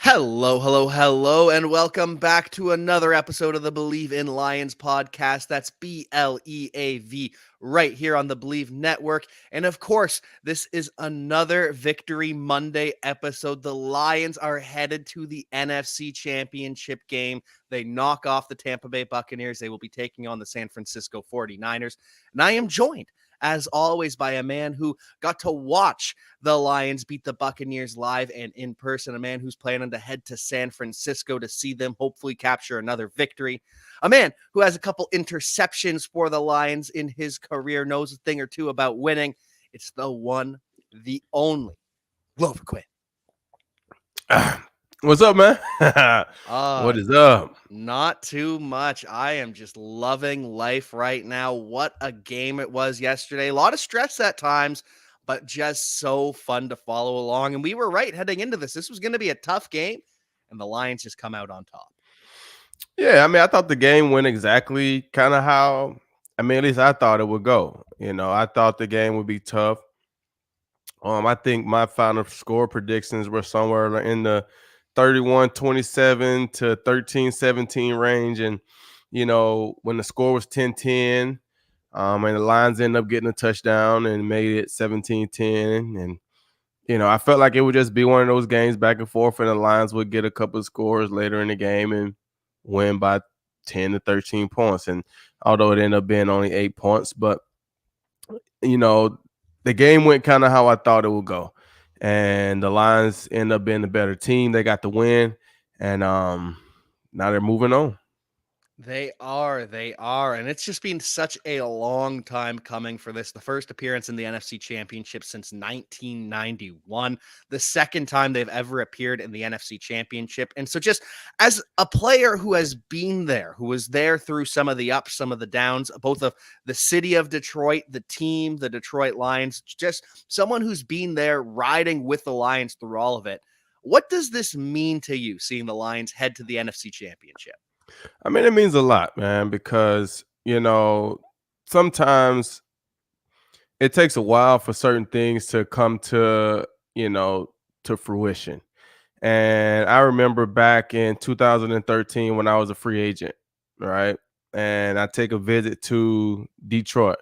Hello, hello, hello, and welcome back to another episode of the Believe in Lions podcast. That's BLEAV right here on the Believe Network. And of course, this is another Victory Monday episode. The Lions are headed to the NFC Championship game. They knock off the Tampa Bay Buccaneers. They will be taking on the San Francisco 49ers. And I am joined, as always, by a man who got to watch the Lions beat the Buccaneers live and in person, a man who's planning to head to San Francisco to see them hopefully capture another victory, a man who has a couple interceptions for the Lions in his career, knows a thing or two about winning. It's the one, the only, Glover Quinn. What's up, man? Uh, What is up? Not too much. I am just loving life right now. What a game it was yesterday. A lot of stress at times, but just so fun to follow along. And we were right heading into this. This was going to be a tough game, and the Lions just come out on top. Yeah, I mean, I thought the game went exactly kind of how, at least I thought it would go. I thought the game would be tough. I think my final score predictions were somewhere in the 31-27 to 13-17 range. And, when the score was 10-10, and the Lions ended up getting a touchdown and made it 17-10. And I felt like it would just be one of those games back and forth, and the Lions would get a couple of scores later in the game and win by 10 to 13 points. And although it ended up being only 8 points, but the game went kind of how I thought it would go. And the Lions end up being the better team. They got the win, and now they're moving on. They are. And it's just been such a long time coming for this. The first appearance in the NFC Championship since 1991, the second time they've ever appeared in the NFC Championship. And so, just as a player who has been there, who was there through some of the ups, some of the downs, both of the city of Detroit, the team, the Detroit Lions, just someone who's been there riding with the Lions through all of it. What does this mean to you, seeing the Lions head to the NFC Championship? I mean, it means a lot, man, because, sometimes it takes a while for certain things to come you know, to fruition. And I remember back in 2013 when I was a free agent, right? And I take a visit to Detroit.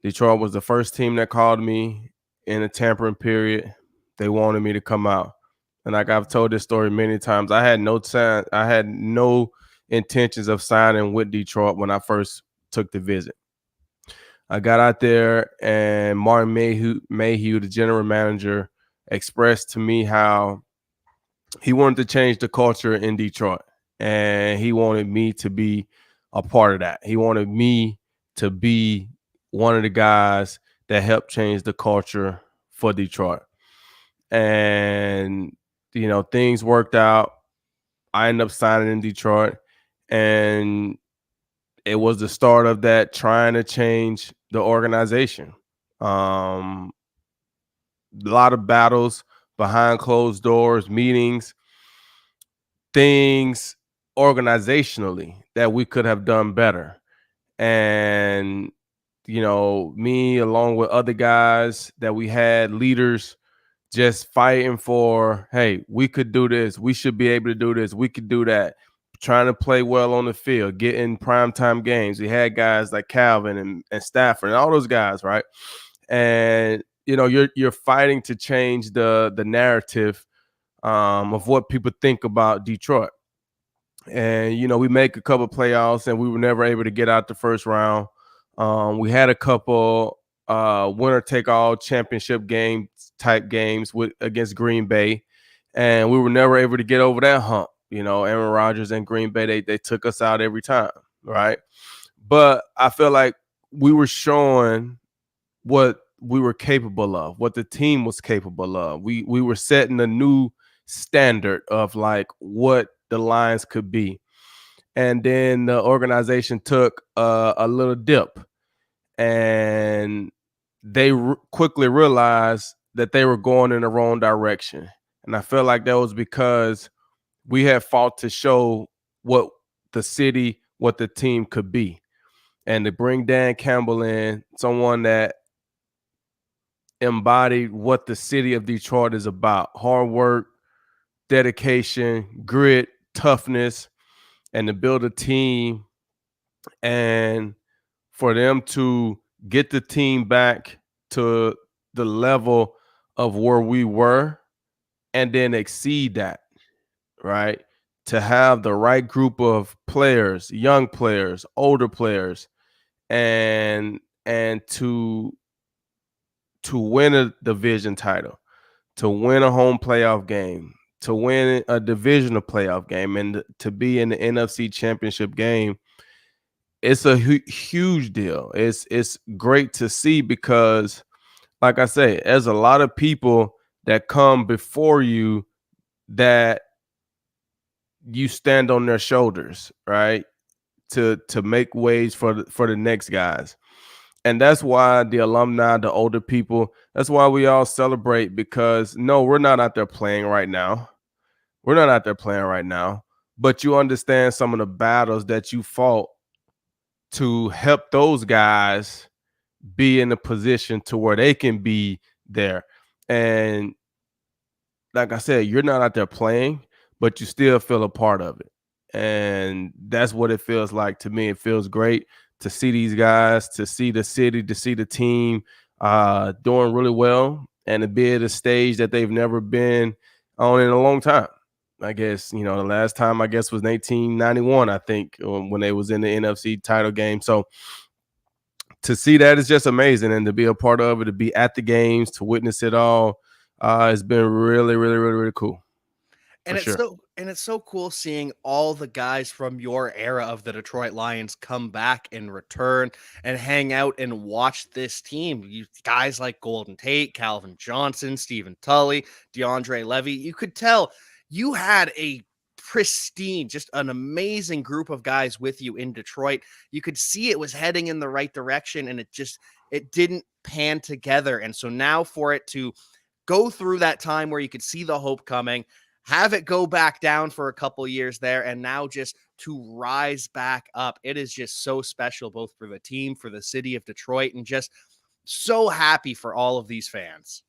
Detroit was the first team that called me in a tampering period. They wanted me to come out. And like I've told this story many times, I had no intentions of signing with Detroit when I first took the visit. I got out there, and Martin Mayhew, the general manager, expressed to me how he wanted to change the culture in Detroit, and he wanted me to be a part of that. He wanted me to be one of the guys that helped change the culture for Detroit. And, things worked out. I ended up signing in Detroit, and it was the start of that trying to change the organization. A lot of battles behind closed doors, meetings, things organizationally that we could have done better. And, me along with other guys that we had, leaders, just fighting for, hey, we could do this. We should be able to do this. We could do that. Trying to play well on the field, getting primetime games. We had guys like Calvin and Stafford and all those guys, right? And you're fighting to change the narrative of what people think about Detroit. And we make a couple playoffs, and we were never able to get out the first round. We had a couple winner take all championship game type games against Green Bay, and we were never able to get over that hump. Aaron Rodgers and Green Bay, they took us out every time, right? But I feel like we were showing what we were capable of, what the team was capable of. We were setting a new standard of like what the Lions could be. And then the organization took a little dip, and they quickly realized that they were going in the wrong direction. And I feel like that was because we had fought to show what the team could be. And to bring Dan Campbell in, someone that embodied what the city of Detroit is about: hard work, dedication, grit, toughness, and to build a team, and for them to get the team back to the level of where we were and then exceed that, right? To have the right group of players, young players, older players, and to win a division title, to win a home playoff game, to win a divisional playoff game, and to be in the NFC Championship game, it's a huge deal. It's great to see because, like I say, there's a lot of people that come before you that you stand on their shoulders, right? To make ways for the next guys. And that's why the alumni, the older people, that's why we all celebrate, because no, we're not out there playing right now. We're not out there playing right now, but you understand some of the battles that you fought to help those guys be in a position to where they can be there. And like I said, you're not out there playing, but you still feel a part of it. And that's what it feels like to me. It feels great to see these guys, to see the city, to see the team doing really well, and to be at a stage that they've never been on in a long time. I guess, you know, the last time I guess was 1991, I think, when they was in the NFC title game. So to see that is just amazing, and to be a part of it, to be at the games, to witness it all, it's been really, really, really, really cool for And it's sure. so cool seeing all the guys from your era of the Detroit Lions come back and return and hang out and watch this team. You guys like Golden Tate, Calvin Johnson, Stephen Tully, DeAndre Levy. You could tell you had a pristine, just an amazing group of guys with you in Detroit. You could see it was heading in the right direction, and it didn't pan together. And so now for it to go through that time where you could see the hope coming, have it go back down for a couple years there, and now just to rise back up. It is just so special, both for the team, for the city of Detroit, and just so happy for all of these fans.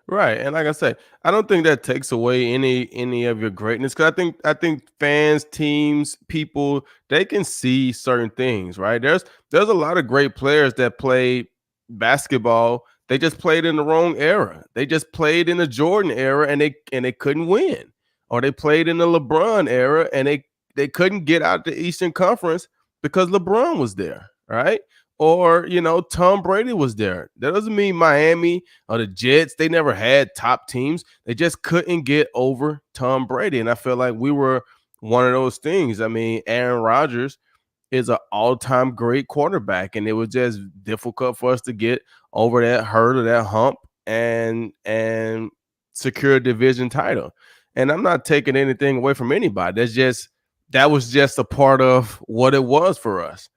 Right, and like I say, I don't think that takes away any of your greatness, because I think fans, teams, people, they can see certain things. Right, there's a lot of great players that play basketball. They just played in the wrong era. They just played in the Jordan era, and they couldn't win, or they played in the LeBron era, and they couldn't get out the Eastern Conference because LeBron was there. Right, or Tom Brady was there. That doesn't mean Miami or the Jets, they never had top teams. They just couldn't get over Tom Brady. And I feel like we were one of those things. I mean, Aaron Rodgers is an all-time great quarterback, and it was just difficult for us to get over that hurdle, that hump, and secure a division title. And I'm not taking anything away from anybody. That was just a part of what it was for us.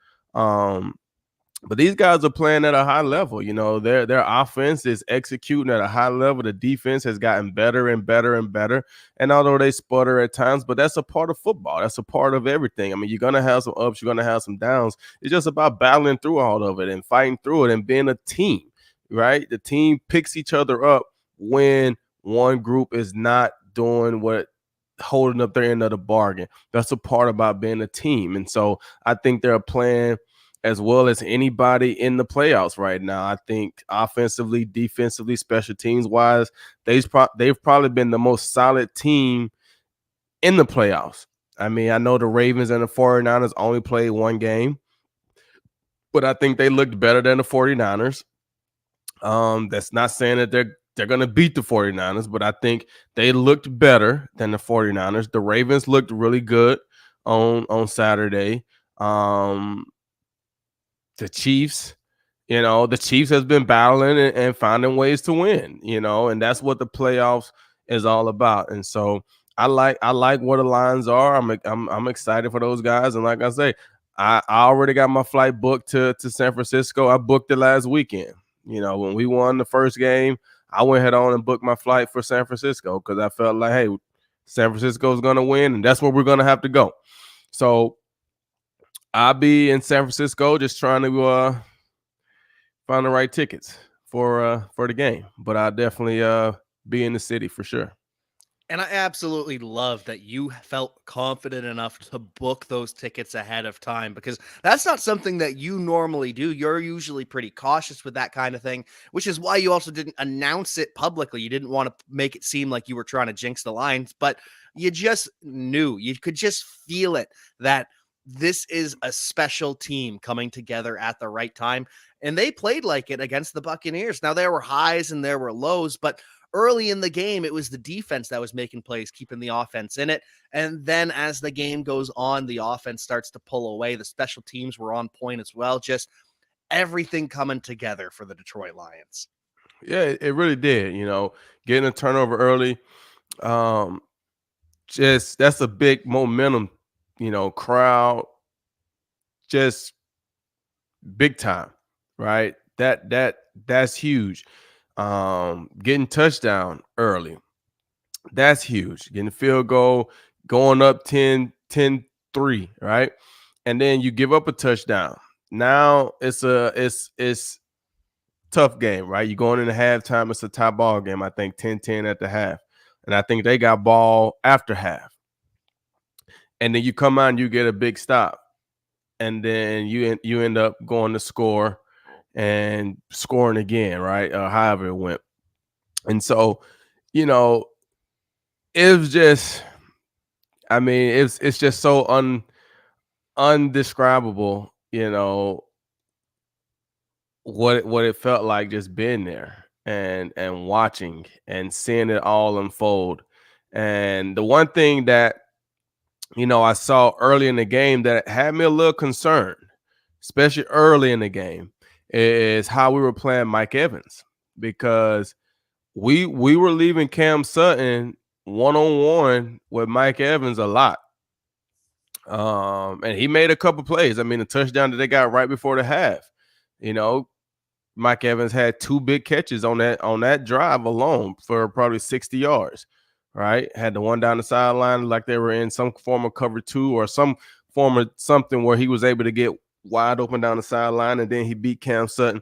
But these guys are playing at a high level. Their offense is executing at a high level. The defense has gotten better and better and better. And although they sputter at times, but that's a part of football. That's a part of everything. I mean, you're gonna have some ups, you're gonna have some downs. It's just about battling through all of it and fighting through it and being a team, right? The team picks each other up when one group is not doing what holding up their end of the bargain. That's a part about being a team. And so I think they're playing as well as anybody in the playoffs right now. I think offensively, defensively, special teams wise, they've probably been the most solid team in the playoffs. I mean, I know the Ravens and the 49ers only played one game, but I think they looked better than the 49ers. That's not saying that they're going to beat the 49ers, but I think they looked better than the 49ers. The Ravens looked really good on Saturday. The Chiefs, the Chiefs has been battling and finding ways to win, and that's what the playoffs is all about. And so I like where the lines are. I'm excited for those guys. And like I say, I already got my flight booked to San Francisco. I booked it last weekend. When we won the first game, I went head on and booked my flight for San Francisco because I felt like, hey, San Francisco is going to win, and that's where we're going to have to go. So I'll be in San Francisco just trying to find the right tickets for the game. But I'll definitely be in the city for sure. And I absolutely love that you felt confident enough to book those tickets ahead of time because that's not something that you normally do. You're usually pretty cautious with that kind of thing, which is why you also didn't announce it publicly. You didn't want to make it seem like you were trying to jinx the Lions, but you just knew, you could just feel it that this is a special team coming together at the right time. And they played like it against the Buccaneers. Now, there were highs and there were lows, but early in the game, it was the defense that was making plays, keeping the offense in it. And then as the game goes on, the offense starts to pull away. The special teams were on point as well. Just everything coming together for the Detroit Lions. Yeah, it really did. Getting a turnover early, um, just that's a big momentum. Crowd, just big time, right? That's huge. Getting touchdown early, that's huge. Getting a field goal, going up 10-3, right? And then you give up a touchdown. Now it's tough game, right? You're going into halftime, it's a tie ball game. I think 10-10 at the half. And I think they got ball after half. And then you come out and you get a big stop. And then you end up going to score and scoring again, right? However it went. And so, you know, it was just, I mean, it's just so undescribable, what it felt like just being there and watching and seeing it all unfold. And the one thing that I saw early in the game that had me a little concerned, especially early in the game, is how we were playing Mike Evans, because we were leaving Cam Sutton one on one with Mike Evans a lot. And he made a couple plays. I mean, the touchdown that they got right before the half, you know, Mike Evans had two big catches on that drive alone for probably 60 yards, right? Had the one down the sideline like they were in some form of cover two or some form of something where he was able to get wide open down the sideline, and then he beat Cam Sutton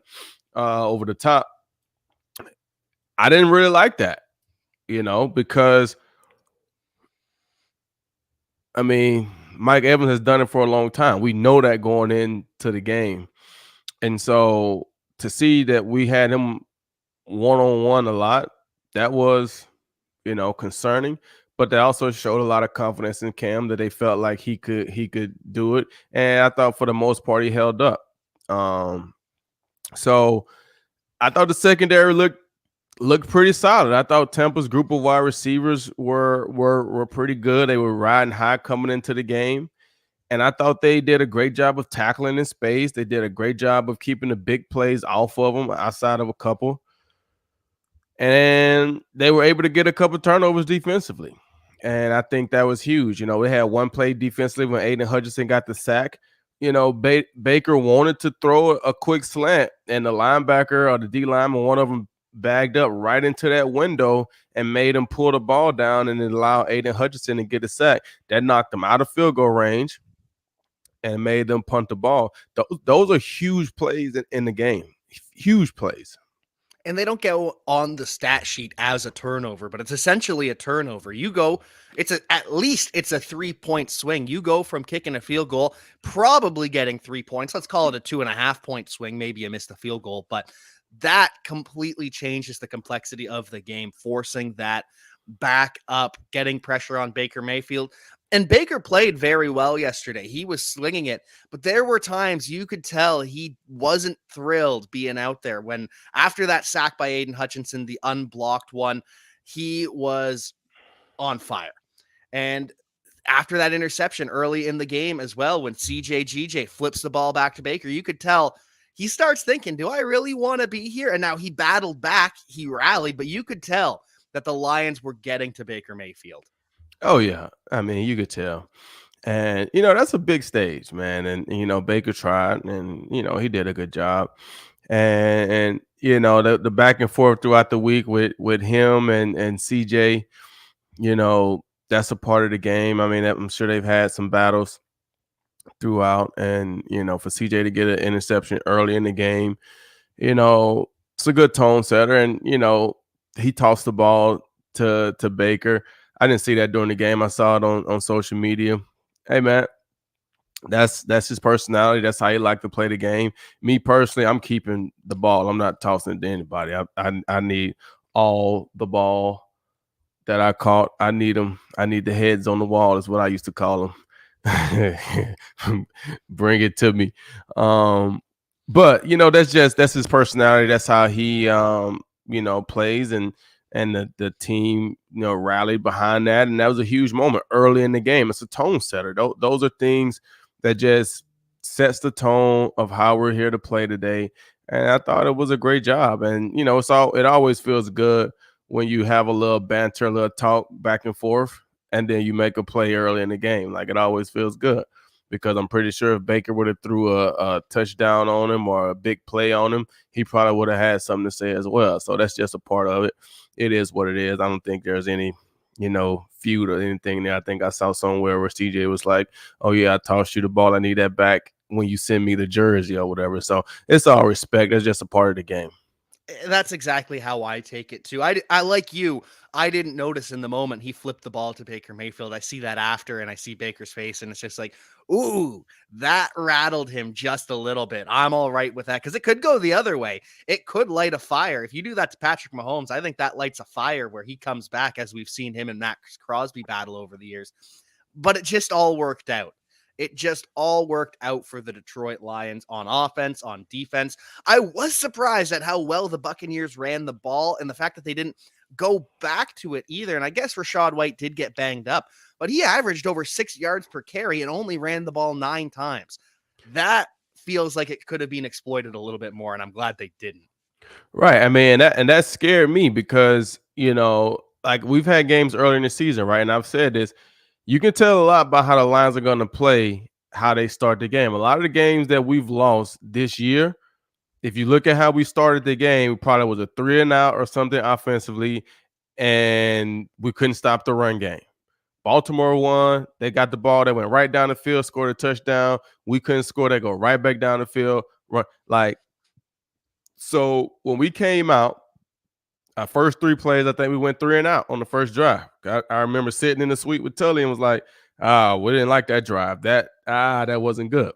over the top. I didn't really like that, because I mean, Mike Evans has done it for a long time. We know that going into the game. And so to see that we had him one-on-one a lot, that was, concerning. But they also showed a lot of confidence in Cam that they felt like he could do it. And I thought for the most part he held up. So I thought the secondary looked pretty solid. I thought Tampa's group of wide receivers were pretty good. They were riding high coming into the game. And I thought they did a great job of tackling in space. They did a great job of keeping the big plays off of them outside of a couple. And they were able to get a couple turnovers defensively. And I think that was huge. They had one play defensively when Aiden Hutchinson got the sack. Baker wanted to throw a quick slant, and the linebacker or the D lineman, one of them bagged up right into that window and made him pull the ball down, and it allowed Aiden Hutchinson to get a sack. That knocked him out of field goal range and made them punt the ball. Those are huge plays in the game. Huge plays. And they don't go on the stat sheet as a turnover, but it's essentially a turnover. At least it's a 3-point swing. You go from kicking a field goal, probably getting 3 points. Let's call it a 2.5-point swing. Maybe you missed a field goal, but that completely changes the complexity of the game, forcing that back up, getting pressure on Baker Mayfield. And Baker played very well yesterday. He was slinging it, but there were times you could tell he wasn't thrilled being out there. When after that sack by Aiden Hutchinson, the unblocked one, he was on fire. And after that interception early in the game as well, when CJ flips the ball back to Baker, you could tell he starts thinking, do I really want to be here? And now he battled back, he rallied, but you could tell that the Lions were getting to Baker Mayfield. Oh yeah, I mean, you could tell. And that's a big stage, man. And Baker tried, and he did a good job. And the back and forth throughout the week with him and CJ, that's a part of the game. I mean, I'm sure they've had some battles throughout, and for CJ to get an interception early in the game, it's a good tone setter. And he tossed the ball to Baker. I didn't see that during the game. I saw it on social media. Hey man, that's his personality. That's how he like to play the game. Me personally, I'm keeping the ball. I'm not tossing it to anybody. I need all the ball that I caught. I need them. I need the heads on the wall. Is what I used to call them. Bring it to me. Um, but that's his personality. That's how he plays, and the team rallied behind that, and that was a huge moment early in the game. It's a tone setter. Those are things that just sets the tone of how we're here to play today. And I thought it was a great job. And it always feels good when you have a little banter, a little talk back and forth, and then you make a play early in the game. Like, it always feels good, because I'm pretty sure if Baker would have threw a touchdown on him or a big play on him, he probably would have had something to say as well. So that's just a part of it. It is what it is. I don't think there's any feud or anything there. I think I saw somewhere where CJ was like, "Oh yeah, I tossed you the ball. I need that back when you send me the jersey or whatever." So it's all respect. That's just a part of the game. That's exactly how I take it too. I like you. I didn't notice in the moment he flipped the ball to Baker Mayfield. I see that after, and I see Baker's face, and it's just like, ooh, that rattled him just a little bit. I'm all right with that, because it could go the other way. It could light a fire. If you do that to Patrick Mahomes, I think that lights a fire where he comes back, as we've seen him and Max Crosby battle over the years. But it just all worked out. It just all worked out for the Detroit Lions on offense, on defense. I was surprised at how well the Buccaneers ran the ball, and the fact that they didn't go back to it either. And I guess Rachaad White did get banged up, but he averaged over 6 yards per carry and only ran the ball 9 times. That feels like it could have been exploited a little bit more, and I'm glad they didn't. Right. I mean, that scared me because, like, we've had games earlier in the season, right? And I've said this, you can tell a lot about how the Lions are going to play, how they start the game. A lot of the games that we've lost this year, if you look at how we started the game, probably was a 3-and-out or something offensively, and we couldn't stop the run game. Baltimore won. They got the ball. They went right down the field, scored a touchdown. We couldn't score. They go right back down the field. Run. Like, so when we came out, our first 3 plays, I think we went 3-and-out on the first drive. I remember sitting in the suite with Tully and was like, we didn't like that drive. That wasn't good.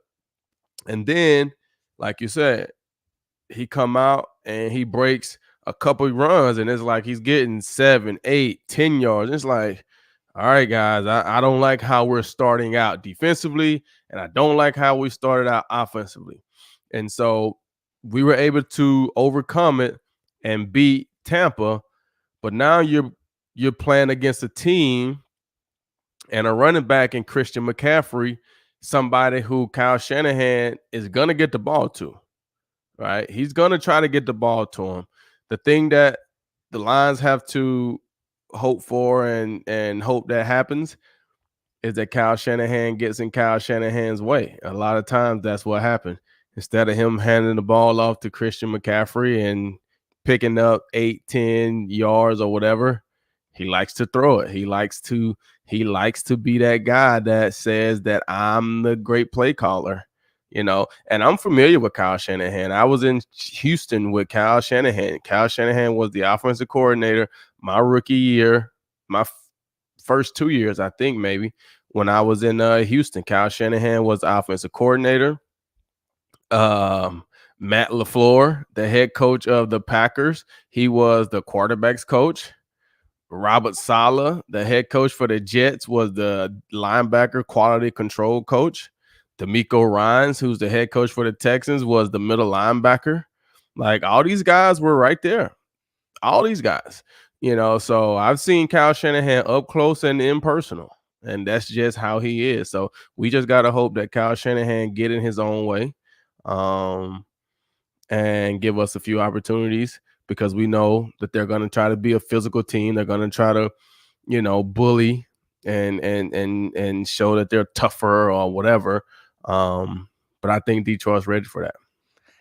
And then, like you said, he come out and he breaks a couple runs, and it's like he's getting 7, 8, 10 yards. It's like, all right, guys, I don't like how we're starting out defensively, and I don't like how we started out offensively. And so we were able to overcome it and beat Tampa, but now you're playing against a team and a running back in Christian McCaffrey, somebody who Kyle Shanahan is gonna get the ball to. Right? He's gonna try to get the ball to him. The thing that the Lions have to hope for and hope that happens is that Kyle Shanahan gets in Kyle Shanahan's way. A lot of times that's what happened. Instead of him handing the ball off to Christian McCaffrey and picking up 8, 10 yards or whatever, he likes to throw it. He likes to be that guy that says that I'm the great play caller. And I'm familiar with Kyle Shanahan. I was in Houston with Kyle Shanahan. Kyle Shanahan was the offensive coordinator my rookie year, my first 2 years, I think, maybe, when I was in Houston. Kyle Shanahan was the offensive coordinator. Matt LaFleur, the head coach of the Packers, he was the quarterback's coach. Robert Saleh, the head coach for the Jets, was the linebacker quality control coach. D'Amico Ryans, who's the head coach for the Texans, was the middle linebacker. Like, all these guys were right there. All these guys, so I've seen Kyle Shanahan up close and impersonal, and that's just how he is. So we just got to hope that Kyle Shanahan get in his own way, and give us a few opportunities, because we know that they're going to try to be a physical team. They're going to try to, bully and show that they're tougher or whatever. But I think Detroit's ready for that.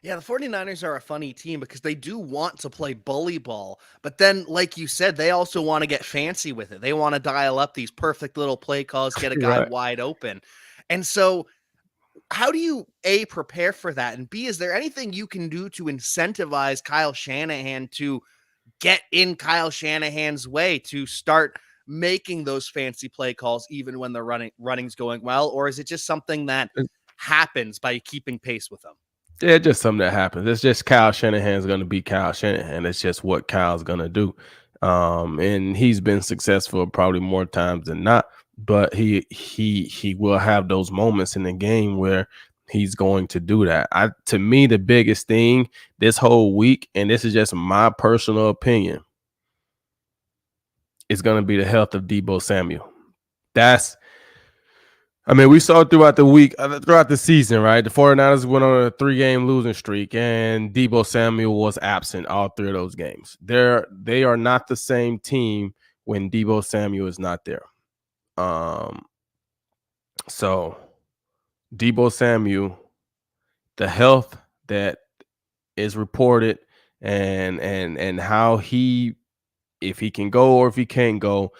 Yeah, the 49ers are a funny team because they do want to play bully ball, but then, like you said, they also want to get fancy with it. They want to dial up these perfect little play calls, get a guy Right. wide open. And so, how do you, A, prepare for that? And B, is there anything you can do to incentivize Kyle Shanahan to get in Kyle Shanahan's way, to start making those fancy play calls even when the running's going well, or is it just something that happens by keeping pace with them? Yeah, just something that happens. It's just Kyle Shanahan's going to be Kyle Shanahan. It's just what Kyle's going to do. And he's been successful probably more times than not, but he will have those moments in the game where he's going to do that. To me, the biggest thing this whole week, and this is just my personal opinion, is going to be the health of Deebo Samuel. We saw throughout the week, throughout the season, right? The 49ers went on a 3-game losing streak, and Deebo Samuel was absent all 3 of those games. They are not the same team when Deebo Samuel is not there. So Deebo Samuel, the health that is reported, and how if he can go or if he can't go,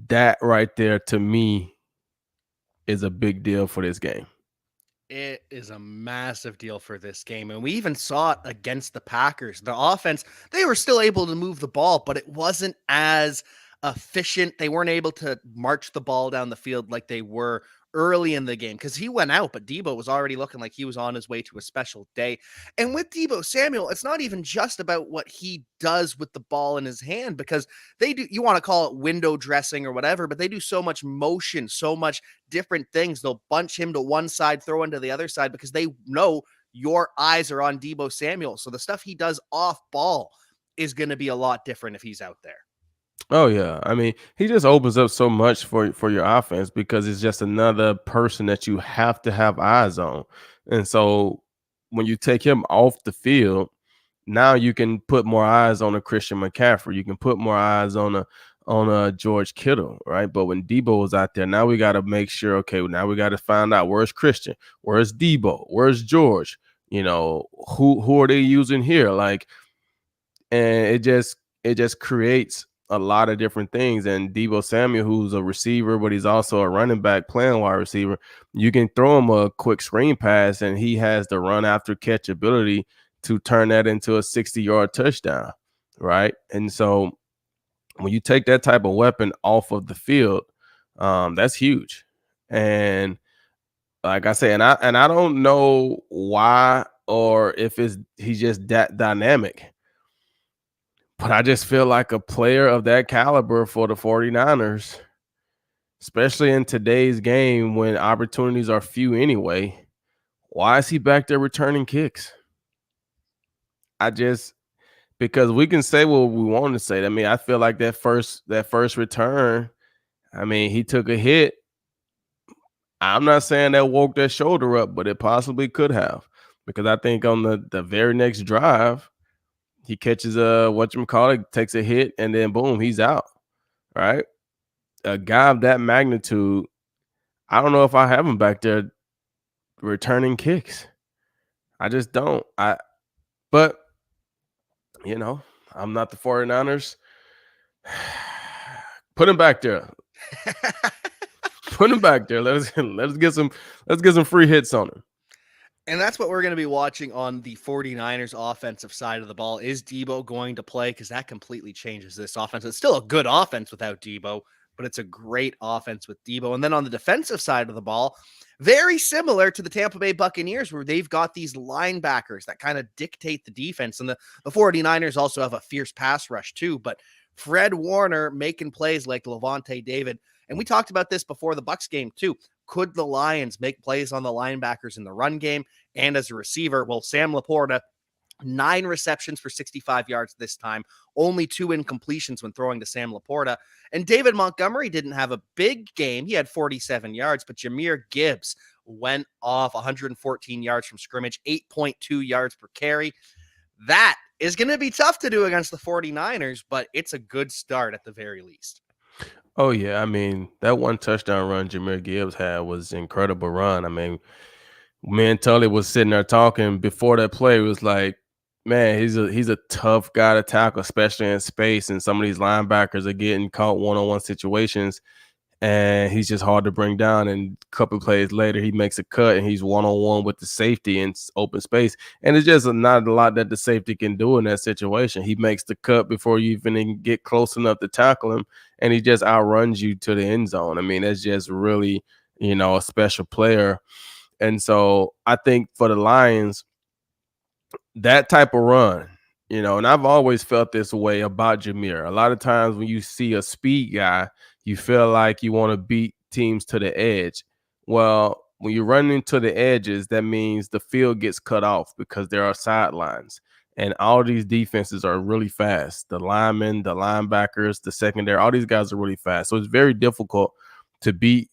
that right there to me is a big deal for this game. It is a massive deal for this game. And we even saw it against the Packers. The offense, they were still able to move the ball, but it wasn't as efficient. They weren't able to march the ball down the field like they were early in the game because he went out, but Deebo was already looking like he was on his way to a special day. And with Deebo Samuel, it's not even just about what he does with the ball in his hand, because they do, you want to call it window dressing or whatever, but they do so much motion, so much different things. They'll bunch him to one side, throw him to the other side, because they know your eyes are on Deebo Samuel. So the stuff he does off ball is going to be a lot different if he's out there. Oh yeah, he just opens up so much for your offense because it's just another person that you have to have eyes on. And so when you take him off the field, now you can put more eyes on a Christian McCaffrey. You can put more eyes on a George Kittle, right? But when Deebo was out there, now we got to make sure, okay, now we got to find out where's Christian, where's Deebo, where's George, who are they using here? And it just creates a lot of different things. And Deebo Samuel, who's a receiver, but he's also a running back playing wide receiver, you can throw him a quick screen pass and he has the run after catch ability to turn that into a 60-yard touchdown, right? And so when you take that type of weapon off of the field, that's huge. And like I say, and I don't know why or if he's just that dynamic. But I just feel like a player of that caliber for the 49ers, especially in today's game when opportunities are few anyway, why is he back there returning kicks? Because we can say what we want to say. I feel like that first return, he took a hit. I'm not saying that woke that shoulder up, but it possibly could have. Because I think on the very next drive, he catches takes a hit, and then boom, he's out. Right? A guy of that magnitude, I don't know if I have him back there returning kicks. I just don't. But I'm not the 49ers. Put him back there. Put him back there. Let's get some free hits on him. And that's what we're going to be watching on the 49ers offensive side of the ball. Is Deebo going to play? Because that completely changes this offense. It's still a good offense without Deebo, but it's a great offense with Deebo. And then on the defensive side of the ball, very similar to the Tampa Bay Buccaneers, where they've got these linebackers that kind of dictate the defense. And the 49ers also have a fierce pass rush too, but Fred Warner making plays like Levante David. And we talked about this before the Bucs game too. Could the Lions make plays on the linebackers in the run game and as a receiver? Well, Sam Laporta, 9 receptions for 65 yards this time, only 2 incompletions when throwing to Sam Laporta. And David Montgomery didn't have a big game. He had 47 yards, but Jahmyr Gibbs went off 114 yards from scrimmage, 8.2 yards per carry. That is going to be tough to do against the 49ers, but it's a good start at the very least. Oh, yeah. That one touchdown run Jahmyr Gibbs had was an incredible run. Me and Tully was sitting there talking before that play. It was like, man, he's a tough guy to tackle, especially in space. And some of these linebackers are getting caught one-on-one situations. and he's just hard to bring down. And a couple of plays later, he makes a cut and he's one on one with the safety in open space. And it's just not a lot that the safety can do in that situation. He makes the cut before you even get close enough to tackle him, and he just outruns you to the end zone. I mean, that's just really, a special player. And so I think for the Lions, that type of run, and I've always felt this way about Jameer. A lot of times when you see a speed guy, you feel like you want to beat teams to the edge. Well, when you're running to the edges, that means the field gets cut off because there are sidelines. And all these defenses are really fast. The linemen, the linebackers, the secondary, all these guys are really fast. So it's very difficult to beat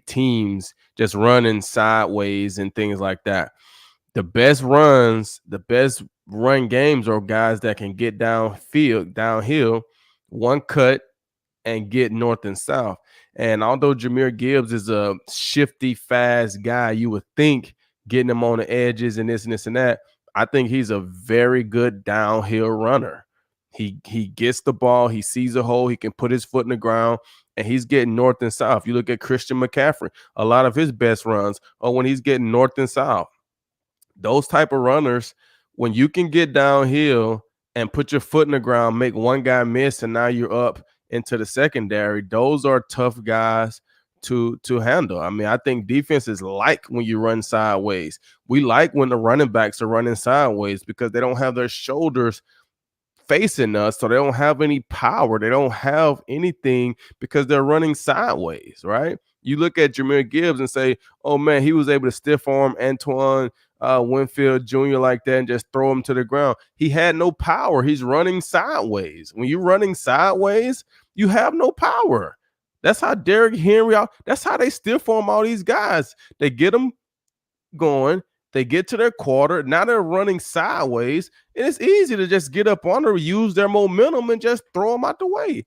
teams just running sideways and things like that. The best run games are guys that can get downhill, one cut, and get north and south. And although Jameer Gibbs is a shifty, fast guy, you would think getting him on the edges and this and that, I think he's a very good downhill runner. He gets the ball, he sees a hole, he can put his foot in the ground, and he's getting north and south. You look at Christian McCaffrey, a lot of his best runs are when he's getting north and south. Those type of runners, when you can get downhill and put your foot in the ground, make one guy miss, and now you're up into the secondary, those are tough guys to handle. I mean, I think defenses like when you run sideways. We like when the running backs are running sideways because they don't have their shoulders facing us, so they don't have any power. They don't have anything because they're running sideways, right? You look at Jameer Gibbs and say, oh man, he was able to stiff arm Antoine Winfield Jr. like that and just throw him to the ground. He had no power. He's running sideways. When you're running sideways, you have no power. That's how Derrick Henry, that's how they stiff arm all these guys. They get them going, they get to their quarter, now they're running sideways, and it's easy to just get up under, use their momentum, and just throw them out the way.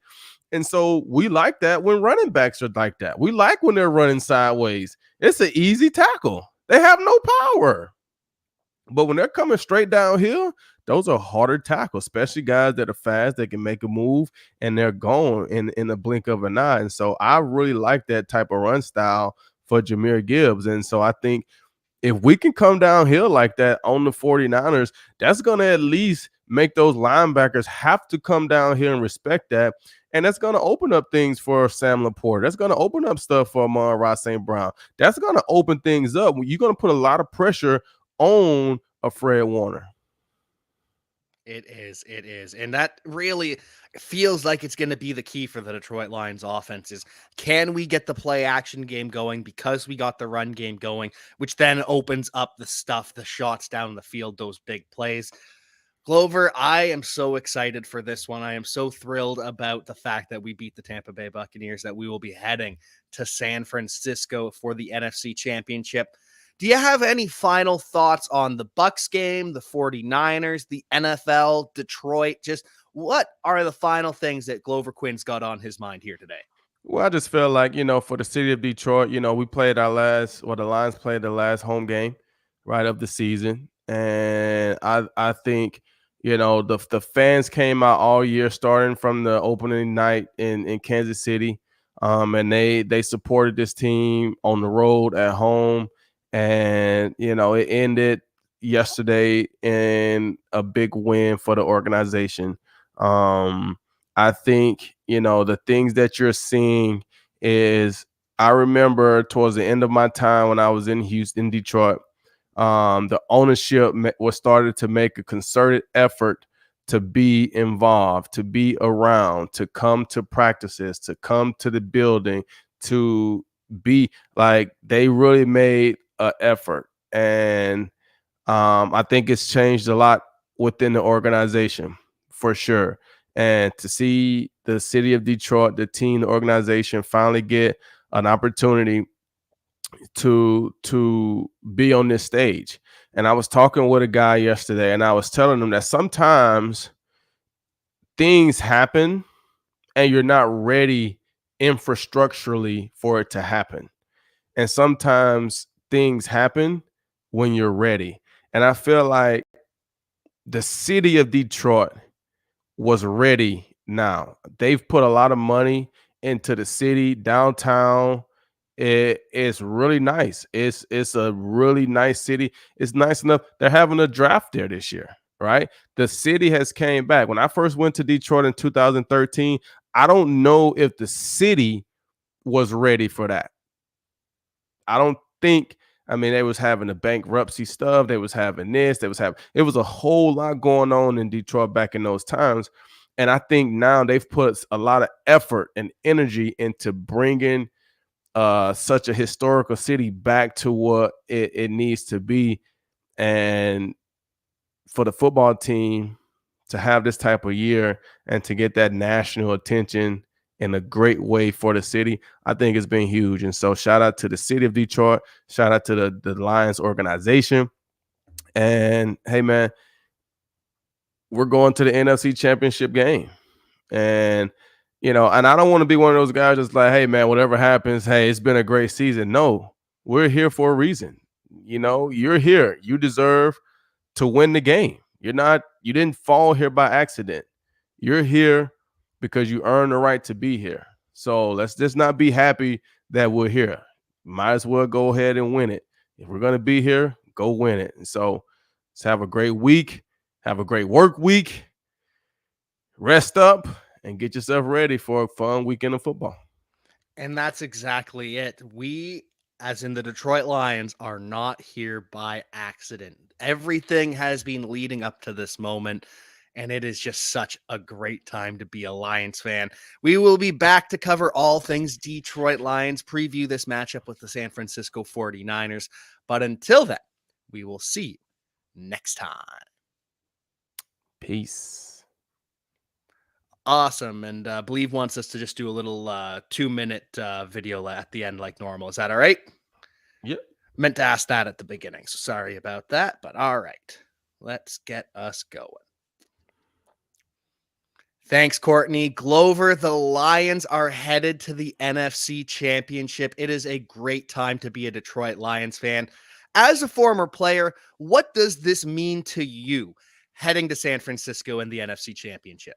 And so we like that when running backs are like that. We like when they're running sideways. It's an easy tackle. They have no power. But when they're coming straight downhill, those are harder tackles, especially guys that are fast, that can make a move, and they're gone in the blink of an eye. And so I really like that type of run style for Jameer Gibbs. And so I think if we can come downhill like that on the 49ers, that's going to at least make those linebackers have to come down here and respect that. And that's going to open up things for Sam Laporte. That's going to open up stuff for Amon-Ra St. Brown. That's going to open things up. You're going to put a lot of pressure on a Fred Warner. It is. And that really feels like it's going to be the key for the Detroit Lions offense is, can we get the play action game going because we got the run game going, which then opens up the shots down the field, those big plays. Glover, I am so excited for this one. I am so thrilled about the fact that we beat the Tampa Bay Buccaneers, that we will be heading to San Francisco for the NFC Championship. Do you have any final thoughts on the Bucs game, the 49ers, the NFL, Detroit? Just what are the final things that Glover Quinn's got on his mind here today? Well, I just feel like, for the city of Detroit, we played the Lions played the last home game, right, of the season. And I think, the fans came out all year, starting from the opening night in Kansas City. And they supported this team on the road, at home. And, it ended yesterday in a big win for the organization. I think, the things that you're seeing is, I remember towards the end of my time when I was in Detroit, the ownership was started to make a concerted effort to be involved, to be around, to come to practices, to come to the building, to be like, they really made an effort. And I think it's changed a lot within the organization, for sure. And to see the city of Detroit, the team, the organization finally get an opportunity to be on this stage. And I was talking with a guy yesterday, and I was telling him that sometimes things happen and you're not ready infrastructurally for it to happen. And sometimes things happen when you're ready. And I feel like the city of Detroit was ready now. They've put a lot of money into the city downtown. It's really nice. It's a really nice city. It's nice enough. They're having a draft there this year, right? The city has came back. When I first went to Detroit in 2013, I don't know if the city was ready for that. I don't think. I mean, they was having the bankruptcy stuff. They was having this. They was having. It was a whole lot going on in Detroit back in those times, and I think now they've put a lot of effort and energy into bringing such a historical city back to what it needs to be, and for the football team to have this type of year and to get that national attention in a great way for the city, I think it's been huge. And so shout out to the city of Detroit, shout out to the Lions organization. And hey man, we're going to the NFC Championship game. And and I don't want to be one of those guys that's like, hey man, whatever happens, hey, it's been a great season. No, we're here for a reason. You're here. You deserve to win the game. You didn't fall here by accident. You're here because you earned the right to be here. So let's just not be happy that we're here. Might as well go ahead and win it. If we're gonna be here, go win it. And so let's have a great week, have a great work week, rest up, and get yourself ready for a fun weekend of football. And that's exactly it. We, as in the Detroit Lions, are not here by accident. Everything has been leading up to this moment, and it is just such a great time to be a Lions fan. We will be back to cover all things Detroit Lions, preview this matchup with the San Francisco 49ers. But until then, we will see you next time. Peace. Awesome. And Believe wants us to just do a little 2-minute video at the end like normal. Is that all right? Yep. Meant to ask that at the beginning, so sorry about that, but all right. Let's get us going. Thanks, Courtney. Glover, the Lions are headed to the NFC Championship. It is a great time to be a Detroit Lions fan. As a former player, what does this mean to you heading to San Francisco in the NFC Championship?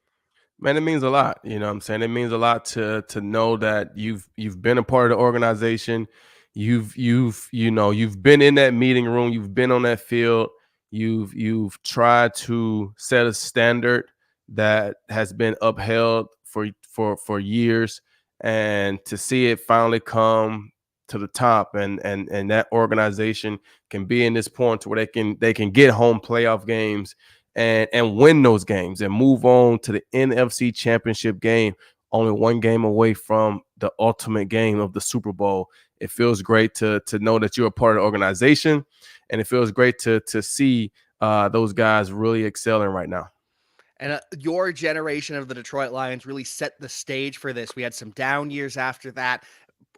Man, it means a lot. You know what I'm saying? It means a lot to know that you've been a part of the organization. You've been in that meeting room, you've been on that field, you've tried to set a standard that has been upheld for years, and to see it finally come to the top, and that organization can be in this point where they can get home playoff games and win those games and move on to the NFC Championship game, only one game away from the ultimate game of the Super Bowl. It feels great to know that you're a part of the organization, and it feels great to see those guys really excelling right now. And your generation of the Detroit Lions really set the stage for this. We had some down years after that,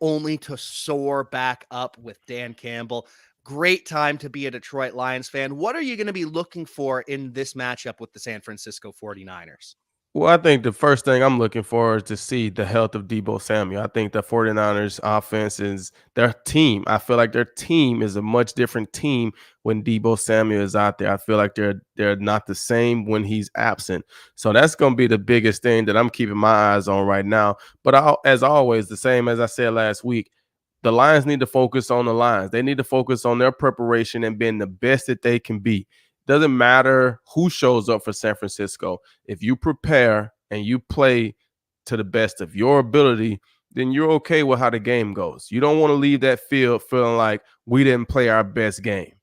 only to soar back up with Dan Campbell. Great time to be a Detroit Lions fan. What are you going to be looking for in this matchup with the San Francisco 49ers? Well, I think the first thing I'm looking for is to see the health of Deebo Samuel. I think the 49ers offense is their team. I feel like their team is a much different team when Deebo Samuel is out there. I feel like they're not the same when he's absent. So that's going to be the biggest thing that I'm keeping my eyes on right now. But as always, the same as I said last week, the Lions need to focus on the Lions. They need to focus on their preparation and being the best that they can be. Doesn't matter who shows up for San Francisco. If you prepare and you play to the best of your ability, then you're okay with how the game goes. You don't want to leave that field feeling like we didn't play our best game.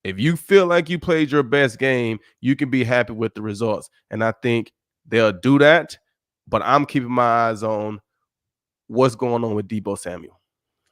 If you feel like you played your best game, you can be happy with the results. And I think they'll do that. But I'm keeping my eyes on what's going on with Deebo Samuel.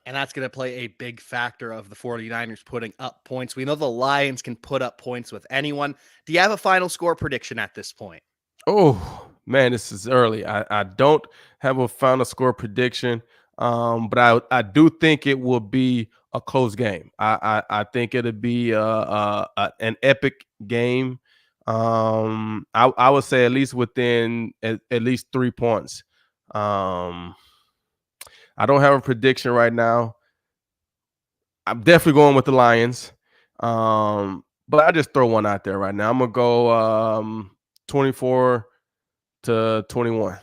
And that's going to play a big factor of the 49ers putting up points. We know the Lions can put up points with anyone. Do you have a final score prediction at this point? Oh, man, this is early. I don't have a final score prediction, but I do think it will be a close game. I think it'll be an epic game. I would say at least within at least 3 points. I don't have a prediction right now. I'm definitely going with the Lions. But I just throw one out there right now. I'm going to go 24-21.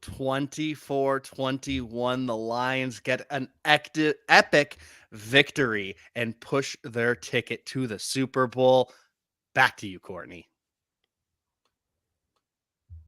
24-21. The Lions get an epic victory and push their ticket to the Super Bowl. Back to you, Courtney.